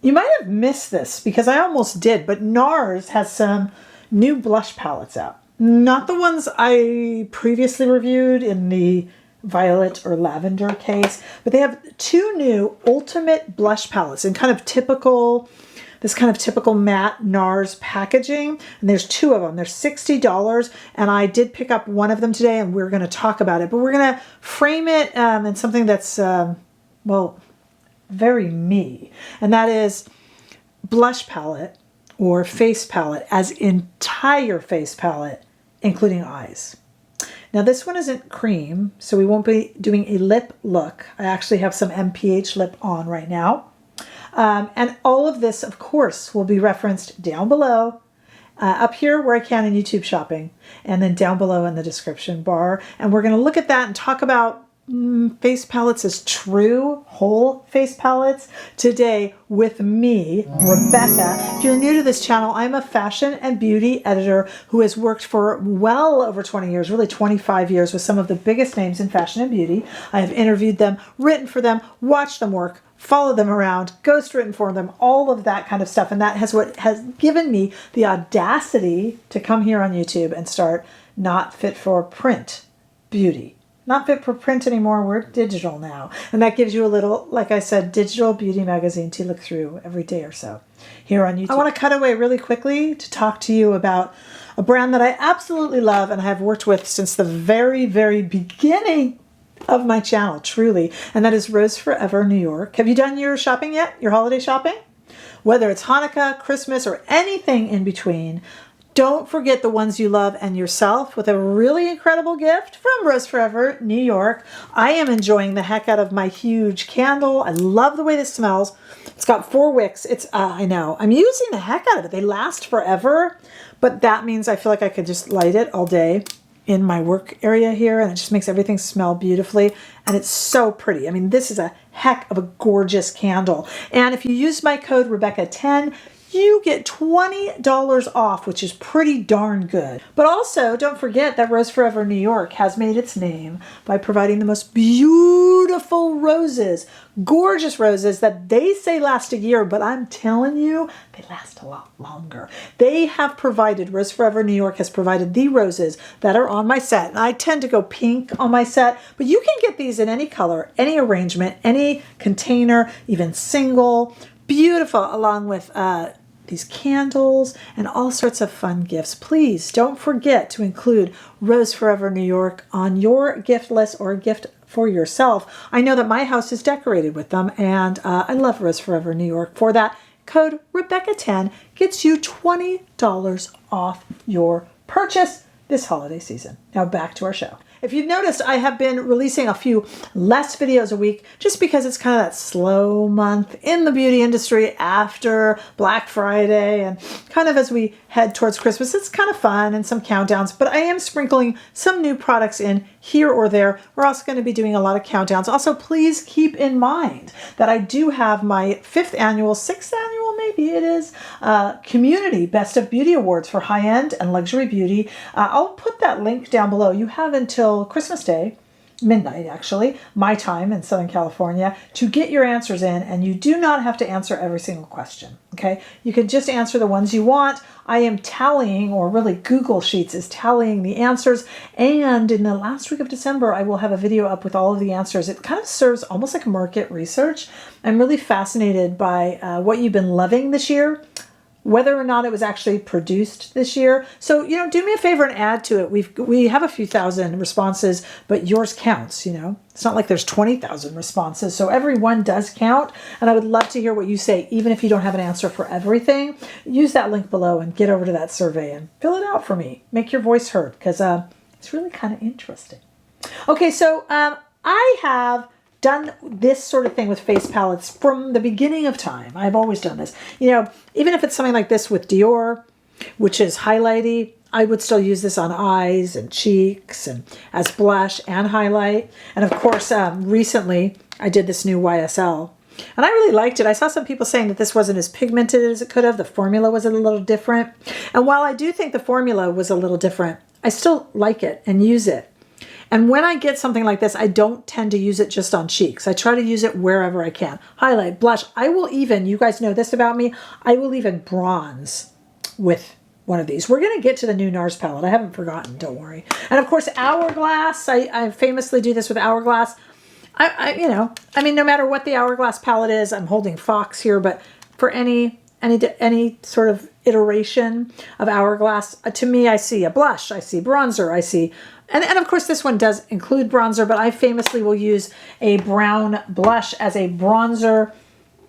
you might have missed this because I almost did, but Nars has some new blush palettes out. Not the ones I previously reviewed in the violet or lavender case, but they have two new ultimate blush palettes in kind of typical, this kind of typical matte Nars packaging. And there's two of them. They're $60. And I did pick up one of them today and we're going to talk about it, but we're going to frame it in something that's, well, very me. And that is blush palette or face palette as entire face palette, including eyes. Now this one isn't cream, so we won't be doing a lip look. I actually have some MPH lip on right now. And all of this, of course, will be referenced down below, up here where I can in YouTube shopping, and then down below in the description bar. And we're going to look at that and talk about face palettes as true whole face palettes today with me, Rebecca. If you're new to this channel, I'm a fashion and beauty editor who has worked for well over 20 years, really 25 years with some of the biggest names in fashion and beauty. I have interviewed them, written for them, watched them work, followed them around, ghostwritten for them, all of that kind of stuff. And that has what has given me the audacity to come here on YouTube and start Not Fit for Print Beauty. Not fit for print anymore, we're digital now. And that gives you a little, like I said, digital beauty magazine to look through every day or so here on YouTube. I want to cut away really quickly to talk to you about a brand that I absolutely love and have worked with since the very, very beginning of my channel, truly. And that is Rephr New York. Have you done your shopping yet? Your holiday shopping? Whether it's Hanukkah, Christmas, or anything in between, don't forget the ones you love and yourself with a really incredible gift from Rephr New York. I am enjoying the heck out of my huge candle. I love the way this smells. It's got 4 wicks. It's, I know, I'm using the heck out of it. They last forever, but that means I feel like I could just light it all day in my work area here, and it just makes everything smell beautifully, and it's so pretty. I mean, this is a heck of a gorgeous candle. And if you use my code Rebecca10, you get $20 off, which is pretty darn good. But also, don't forget that Rephr New York has made its name by providing the most beautiful roses, gorgeous roses that they say last a year, but I'm telling you, they last a lot longer. They have provided, Rephr New York has provided the roses that are on my set. And I tend to go pink on my set, but you can get these in any color, any arrangement, any container, even single. Beautiful, along with these candles and all sorts of fun gifts. Please don't forget to include Rephr New York on your gift list or a gift for yourself. I know that my house is decorated with them, and I love Rephr New York. For that, code Rebecca10 gets you $20 off your purchase this holiday season. Now back to our show. If you've noticed, I have been releasing a few less videos a week just because it's kind of that slow month in the beauty industry after Black Friday and kind of as we head towards Christmas. It's kind of fun and some countdowns, but I am sprinkling some new products in here or there. We're also going to be doing a lot of countdowns. Also, please keep in mind that I do have my 6th annual, maybe it is, Community Best of Beauty Awards for high-end and luxury beauty. I'll put that link down below. You have until Christmas Day, midnight actually, my time in Southern California, to get your answers in, and you do not have to answer every single question, okay? You can just answer the ones you want. I am tallying, or really Google Sheets is tallying the answers, and in the last week of December, I will have a video up with all of the answers. It kind of serves almost like market research. I'm really fascinated by what you've been loving this year, whether or not it was actually produced this year. So, you know, do me a favor and add to it. We have a few thousand responses, but yours counts, you know. It's not like there's 20,000 responses, so every one does count. And I would love to hear what you say, even if you don't have an answer for everything. Use that link below and get over to that survey and fill it out for me. Make your voice heard, because it's really kind of interesting. Okay, so I have done this sort of thing with face palettes from the beginning of time. I've always done this. You know, even if it's something like this with Dior, which is highlighty, I would still use this on eyes and cheeks and as blush and highlight. And of course, recently I did this new YSL. And I really liked it. I saw some people saying that this wasn't as pigmented as it could have. The formula was a little different. And while I do think the formula was a little different, I still like it and use it. And when I get something like this, I don't tend to use it just on cheeks. I try to use it wherever I can. Highlight, blush. I will even, you guys know this about me, I will even bronze with one of these. We're going to get to the new Nars palette. I haven't forgotten, don't worry. And of course, Hourglass. I famously do this with Hourglass. I mean, no matter what the Hourglass palette is, I'm holding Fox here, but for any sort of iteration of Hourglass, to me, I see a blush, I see bronzer, I see, and of course this one does include bronzer, but I famously will use a brown blush as a bronzer.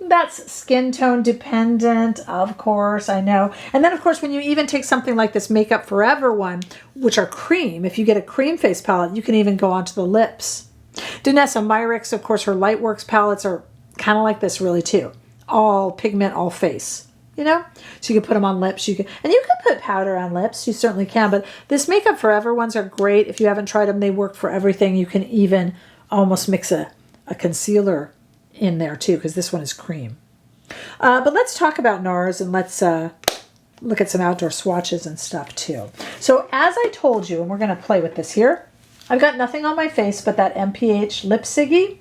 That's skin tone dependent, of course, I know. And then, of course, when you even take something like this Makeup Forever one, which are cream, if you get a cream face palette, you can even go onto the lips. Danessa Myricks, of course, her Lightworks palettes are kind of like this really too. All pigment, all face, you know? So you can put them on lips. And you can put powder on lips. You certainly can. But this Makeup Forever ones are great. If you haven't tried them, they work for everything. You can even almost mix a concealer in there too, because this one is cream. But let's talk about NARS, and let's look at some outdoor swatches and stuff too. So as I told you, and we're going to play with this here, I've got nothing on my face but that MPH Lip Ciggy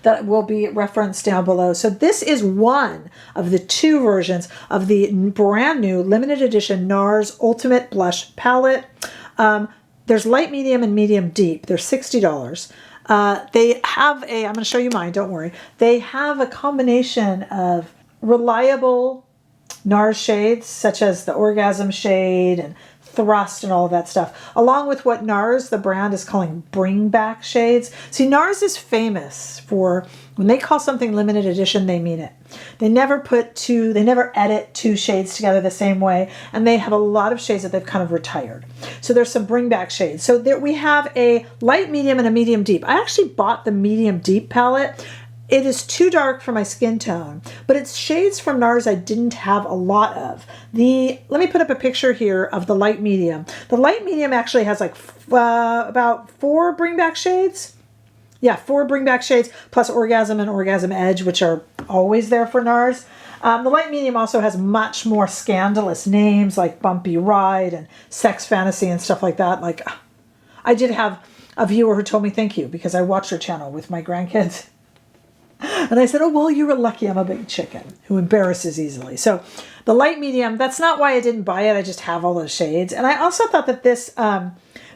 that will be referenced down below. So this is one of the 2 versions of the brand new limited edition NARS Ultimate Blush Palette. There's light, medium, and medium deep. They're $60. They have I'm going to show you mine, don't worry. They have a combination of reliable NARS shades, such as the Orgasm shade and Thrust and all of that stuff, along with what NARS, the brand, is calling bring back shades. See, NARS is famous for, when they call something limited edition, they mean it. They never edit 2 shades together the same way, and they have a lot of shades that they've kind of retired. So there's some bring back shades. So there we have a light, medium, and a medium deep. I actually bought the medium deep palette. It is too dark for my skin tone, but it's shades from NARS I didn't have a lot of. Let me put up a picture here of the light medium. The light medium actually has like about 4 bring back shades. Yeah, 4 bring back shades, plus Orgasm and Orgasm Edge, which are always there for NARS. The light medium also has much more scandalous names like Bumpy Ride and Sex Fantasy and stuff like that. Like, I did have a viewer who told me thank you because I watched her channel with my grandkids. And I said, oh, well, you were lucky. I'm a big chicken who embarrasses easily. So the light medium, that's not why I didn't buy it. I just have all those shades. And I also thought that this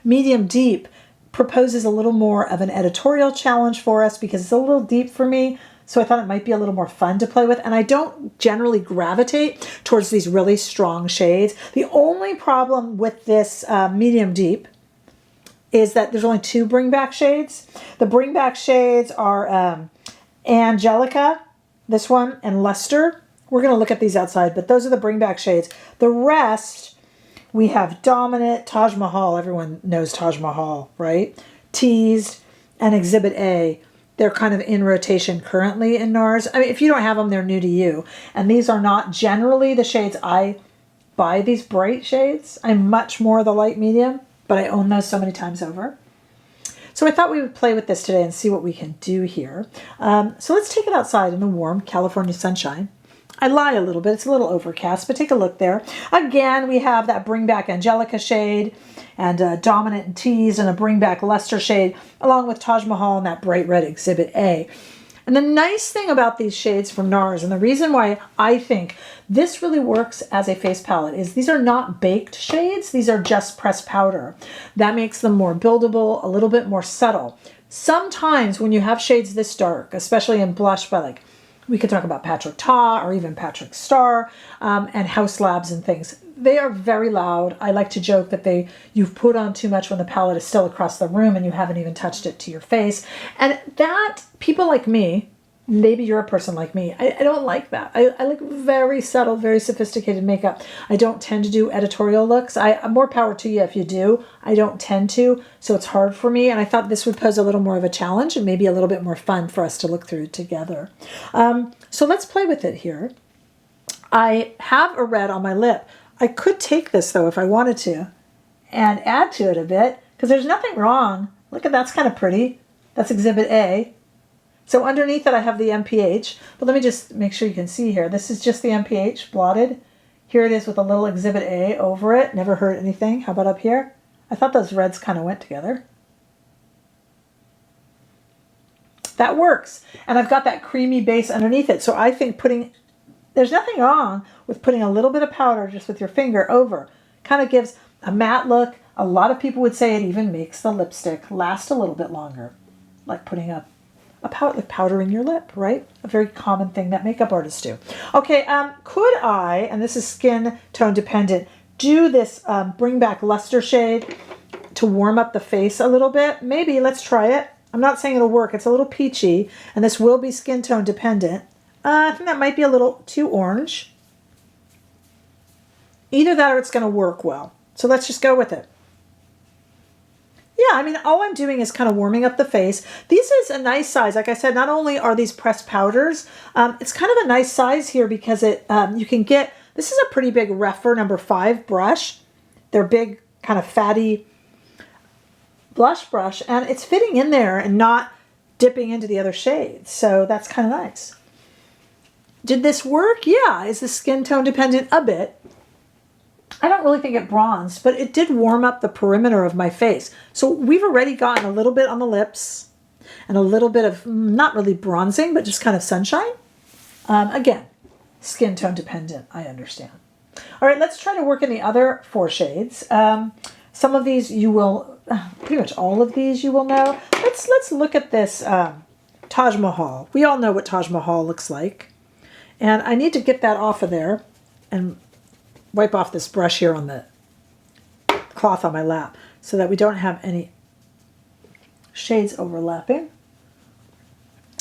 medium deep proposes a little more of an editorial challenge for us because it's a little deep for me. So I thought it might be a little more fun to play with. And I don't generally gravitate towards these really strong shades. The only problem with this medium deep is that there's only 2 bring back shades. The bring back shades are Angelica, this one, and Luster. We're going to look at these outside, but those are the bring back shades. The rest, we have Dominant, Taj Mahal. Everyone knows Taj Mahal, right? Teased, and Exhibit A. They're kind of in rotation currently in NARS. I mean, if you don't have them, they're new to you. And these are not generally the shades I buy, these bright shades. I'm much more the light medium, but I own those so many times over. So I thought we would play with this today and see what we can do here. So let's take it outside in the warm California sunshine. I lie a little bit. It's a little overcast, but take a look there. Again, we have that Bring Back Angelica shade and Dominant and Teased and a Bring Back Luster shade, along with Taj Mahal and that bright red Exhibit A. And the nice thing about these shades from NARS, and the reason why I think this really works as a face palette, is these are not baked shades. These are just pressed powder. That makes them more buildable, a little bit more subtle. Sometimes when you have shades this dark, especially in blush by like, we could talk about Patrick Ta or even Patrick Starr and House Labs and things. They are very loud. I like to joke that you've put on too much when the palette is still across the room and you haven't even touched it to your face. And that, people like me, maybe you're a person like me, I don't like that. I like very subtle, very sophisticated makeup. I don't tend to do editorial looks. More power to you if you do. I don't tend to, so it's hard for me. And I thought this would pose a little more of a challenge and maybe a little bit more fun for us to look through together. So let's play with it here. I have a red on my lip. I could take this, though, if I wanted to, and add to it a bit, because there's nothing wrong. Look at that's kind of pretty. That's Exhibit A. So underneath it, I have the MPH. But let me just make sure you can see here. This is just the MPH blotted. Here it is with a little Exhibit A over it. Never heard anything. How about up here? I thought those reds kind of went together. That works. And I've got that creamy base underneath it. So I think there's nothing wrong with putting a little bit of powder just with your finger over. Kind of gives a matte look. A lot of people would say it even makes the lipstick last a little bit longer. Like putting a powder in your lip, right? A very common thing that makeup artists do. Okay, could I, and this is skin tone dependent, do this Bring Back Luster shade to warm up the face a little bit? Maybe, let's try it. I'm not saying it'll work. It's a little peachy, and this will be skin tone dependent. I think that might be a little too orange. Either that or it's going to work well. So let's just go with it. Yeah, I mean, all I'm doing is kind of warming up the face. This is a nice size. Like I said, not only are these pressed powders, it's kind of a nice size here because you can get, this is a pretty big Rephr number 5 brush. They're big, kind of fatty blush brush, and it's fitting in there and not dipping into the other shades. So that's kind of nice. Did this work? Yeah. Is the skin tone dependent? A bit. I don't really think it bronzed, but it did warm up the perimeter of my face. So we've already gotten a little bit on the lips and a little bit of, not really bronzing, but just kind of sunshine. Again, skin tone dependent, I understand. All right, let's try to work in the other 4 shades. Some of these you will, pretty much all of these you will know. Let's look at this Taj Mahal. We all know what Taj Mahal looks like. And I need to get that off of there and wipe off this brush here on the cloth on my lap so that we don't have any shades overlapping.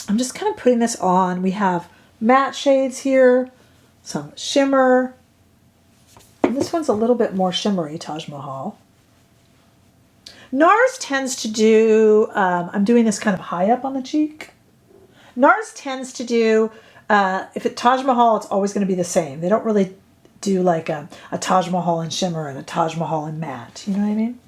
I'm just kind of putting this on. We have matte shades here, some shimmer. And this one's a little bit more shimmery, Taj Mahal. Nars tends to do, I'm doing this kind of high up on the cheek. Nars tends to do, if it's Taj Mahal, it's always going to be the same. They don't really do like a Taj Mahal in shimmer and a Taj Mahal in matte. You know what I mean?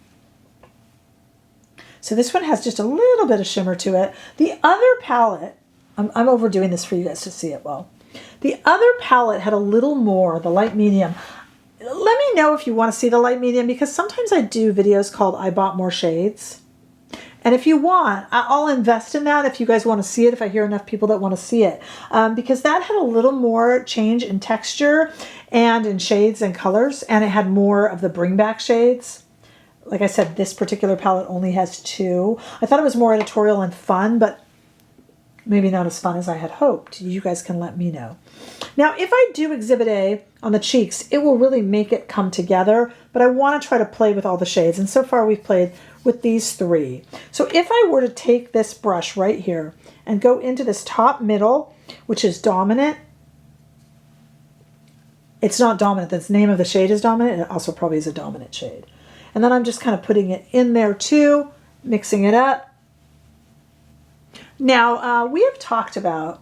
So this one has just a little bit of shimmer to it. The other palette, I'm overdoing this for you guys to see it well. The other palette had a little more, the light medium. Let me know if you want to see the light medium, because sometimes I do videos called I Bought More Shades. And if you want, I'll invest in that if you guys want to see it, if I hear enough people that want to see it. Because that had a little more change in texture and in shades and colors, and it had more of the bring back shades. Like I said, this particular palette only has 2. I thought it was more editorial and fun, but maybe not as fun as I had hoped. You guys can let me know. Now, if I do Exhibit A on the cheeks, it will really make it come together, but I want to try to play with all the shades, and so far we've played with these 3. So if I were to take this brush right here and go into this top middle, which is dominant, it's not dominant, the name of the shade is dominant, and it also probably is a dominant shade. And then I'm just kind of putting it in there too, mixing it up. Now, we have talked about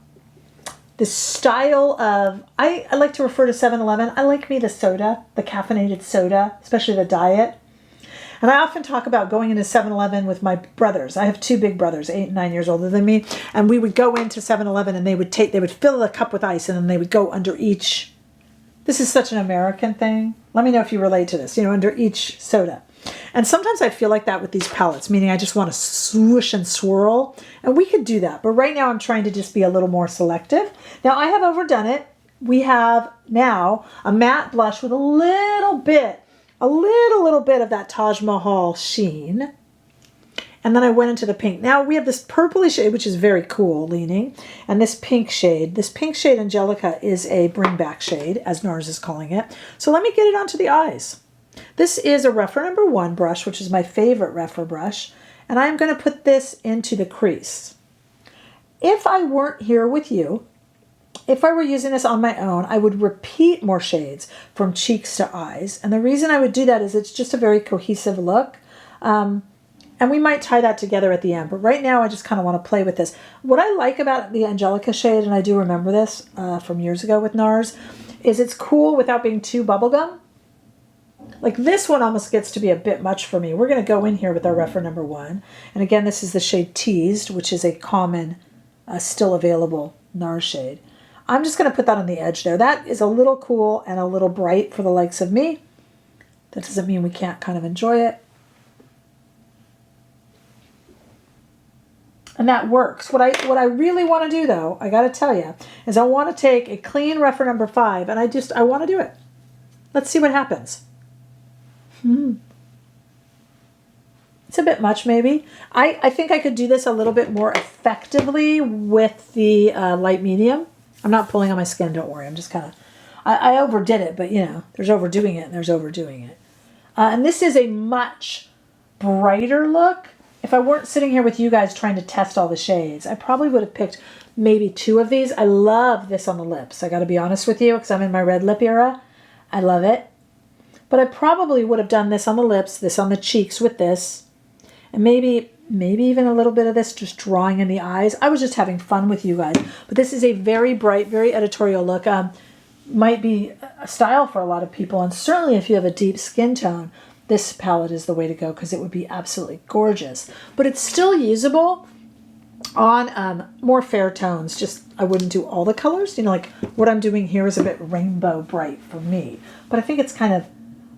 the style of, I like to refer to 7-Eleven. I like me the soda, the caffeinated soda, especially the diet. And I often talk about going into 7-Eleven with my brothers. I have 2 big brothers, 8 and 9 years older than me. And we would go into 7-Eleven and they would fill the cup with ice, and then they would go under each. This is such an American thing. Let me know if you relate to this, under each soda. And sometimes I feel like that with these palettes, meaning I just want to swoosh and swirl. And we could do that. But right now I'm trying to just be a little more selective. Now I have overdone it. We have now a matte blush with a little bit of that Taj Mahal sheen. And then I went into the pink. Now we have this purpley shade, which is very cool leaning. And this pink shade. This pink shade, Angelica, is a bring back shade, as Nars is calling it. So let me get it onto the eyes. This is a Rephr number 1 brush, which is my favorite Rephr brush. And I'm going to put this into the crease. If I weren't here with you, if I were using this on my own, I would repeat more shades from cheeks to eyes. And the reason I would do that is it's just a very cohesive look. And we might tie that together at the end. But right now, I just kind of want to play with this. What I like about the Angelica shade, and I do remember this from years ago with Nars, is it's cool without being too bubblegum. Like this one almost gets to be a bit much for me. We're going to go in here with our Rephr number 1. And again, this is the shade Teased, which is a common, still available Nars shade. I'm just going to put that on the edge there. That is a little cool and a little bright for the likes of me. That doesn't mean we can't kind of enjoy it. And that works. What I really want to do, though, I got to tell you, is I want to take a clean Rephr number 5, and I want to do it. Let's see what happens. It's a bit much, maybe. I think I could do this a little bit more effectively with the light medium. I'm not pulling on my skin, don't worry. I'm just kind of, I overdid it, but you know, there's overdoing it and there's overdoing it. And this is a much brighter look. If I weren't sitting here with you guys trying to test all the shades, I probably would have picked maybe 2 of these. I love this on the lips. I got to be honest with you because I'm in my red lip era. I love it. But I probably would have done this on the lips, this on the cheeks with this, and maybe even a little bit of this just drawing in the eyes. I was just having fun with you guys. But this is a very bright, very editorial look. Might be a style for a lot of people, and certainly if you have a deep skin tone, this palette is the way to go because it would be absolutely gorgeous. But it's still usable on more fair tones. Just I wouldn't do all the colors. You know, like what I'm doing here is a bit rainbow bright for me. But I think it's kind of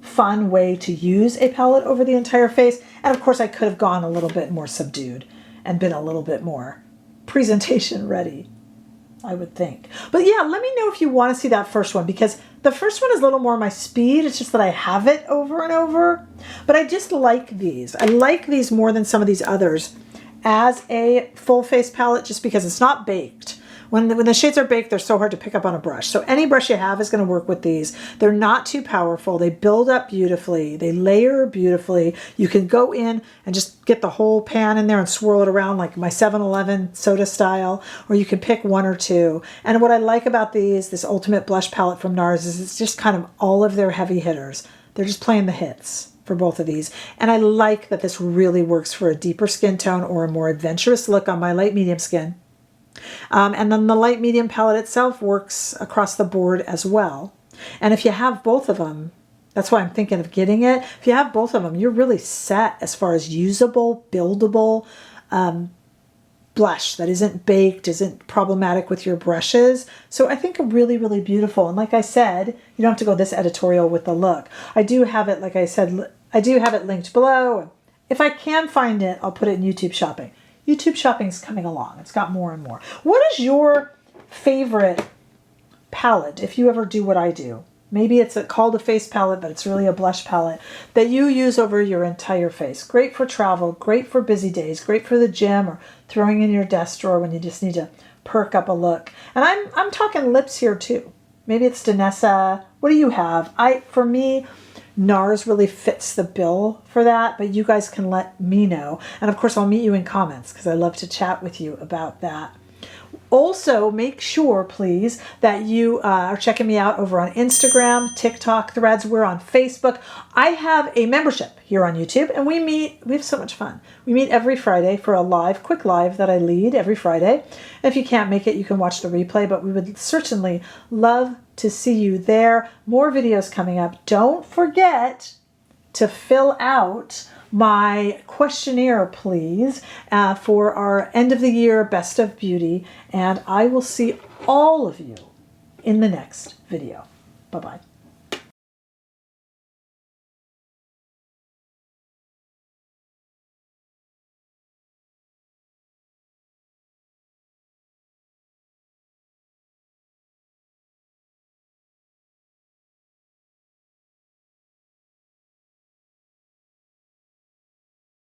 fun way to use a palette over the entire face. And of course I could have gone a little bit more subdued and been a little bit more presentation ready, I would think. But yeah, let me know if you want to see that first one, because the first one is a little more my speed. It's just that I have it over and over. But I just like these. I like these more than some of these others as a full face palette, just because it's not baked. When the shades are baked, they're so hard to pick up on a brush. So any brush you have is going to work with these. They're not too powerful. They build up beautifully. They layer beautifully. You can go in and just get the whole pan in there and swirl it around like my 7-Eleven soda style, or you can pick 1 or 2. And what I like about this Ultimate Blush palette from Nars, is it's just kind of all of their heavy hitters. They're just playing the hits for both of these. And I like that this really works for a deeper skin tone or a more adventurous look on my light medium skin. And then the light medium palette itself works across the board as well. And if you have both of them, that's why I'm thinking of getting it. If you have both of them, you're really set as far as usable, buildable blush that isn't baked, isn't problematic with your brushes. So I think really, really beautiful. And like I said, you don't have to go this editorial with the look. I do have it, like I said, I do have it linked below. If I can find it, I'll put it in YouTube shopping. YouTube shopping's coming along. It's got more and more. What is your favorite palette, if you ever do what I do? Maybe it's called a face palette, but it's really a blush palette that you use over your entire face. Great for travel, great for busy days, great for the gym, or throwing in your desk drawer when you just need to perk up a look. And I'm talking lips here too. Maybe it's Danessa. What do you have? For me, Nars really fits the bill for that, but you guys can let me know. And of course, I'll meet you in comments because I love to chat with you about that. Also, make sure, please, that you are checking me out over on Instagram, TikTok, Threads. We're on Facebook. I have a membership here on YouTube, and we have so much fun. We meet every Friday for a quick live that I lead every Friday. And if you can't make it, you can watch the replay, but we would certainly love to see you there. More videos coming up. Don't forget to fill out my questionnaire, please, for our end of the year Best of Beauty. And I will see all of you in the next video. Bye-bye.